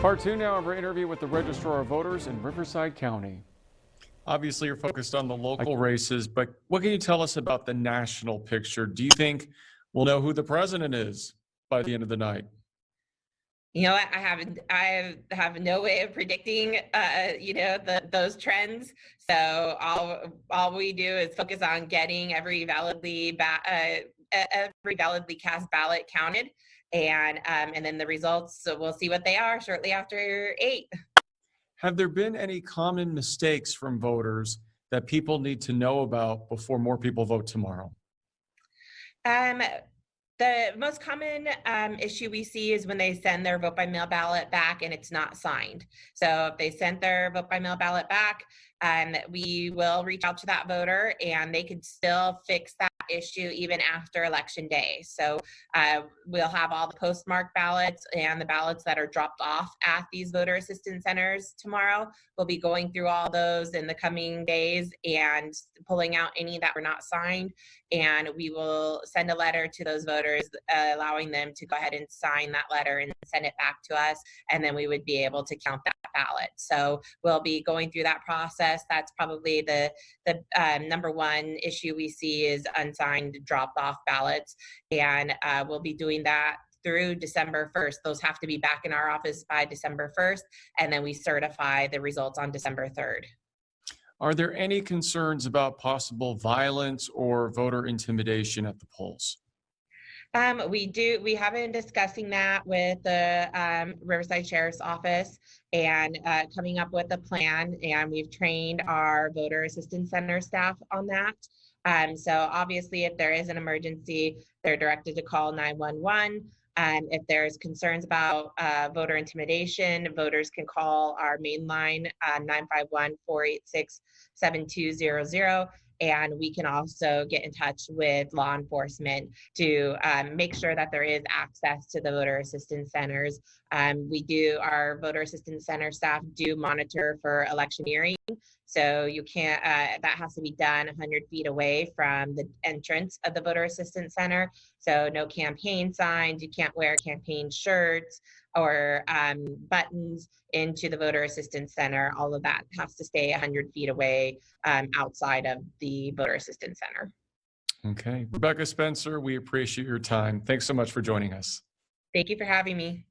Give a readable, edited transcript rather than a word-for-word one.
Part two now of our interview with the Registrar of Voters in Riverside County. Obviously, you're focused on the local races, but what can you tell us about the national picture? Do you think we'll know who the president is by the end of the night? You know, I have no way of predicting, those trends. So all we do is focus on getting every validly cast ballot counted, and then the results. So we'll see what they are shortly after 8. Have there been any common mistakes from voters that people need to know about before more people vote tomorrow? Um, The most common issue we see is when they send their vote by mail ballot back and it's not signed. So if they sent their vote by mail ballot back, we will reach out to that voter and they can still fix that issue even after election day. So we'll have all the postmarked ballots and the ballots that are dropped off at these voter assistance centers tomorrow. We'll be going through all those in the coming days and pulling out any that were not signed, and we will send a letter to those voters allowing them to go ahead and sign that letter and send it back to us, and then we would be able to count that ballot. So we'll be going through that process. That's probably the number one issue we see is unsigned dropped off ballots, and we'll be doing that through December 1st. Those have to be back in our office by December 1st, and then we certify the results on December 3rd. Are there any concerns about possible violence or voter intimidation at the polls? We have been discussing that with the Riverside Sheriff's Office and coming up with a plan, and we've trained our voter assistance center staff on that. So obviously, if there is an emergency, they're directed to call 911. If there's concerns about voter intimidation, voters can call our main line, 951-486-7200. And we can also get in touch with law enforcement to make sure that there is access to the voter assistance centers. Our voter assistance center staff do monitor for electioneering. So you can't, that has to be done 100 feet away from the entrance of the voter assistance center. So no campaign signs, you can't wear campaign shirts or buttons into the voter assistance center. All of that has to stay 100 feet away outside of the voter assistance center. Okay. Rebecca Spencer, we appreciate your time. Thanks so much for joining us. Thank you for having me.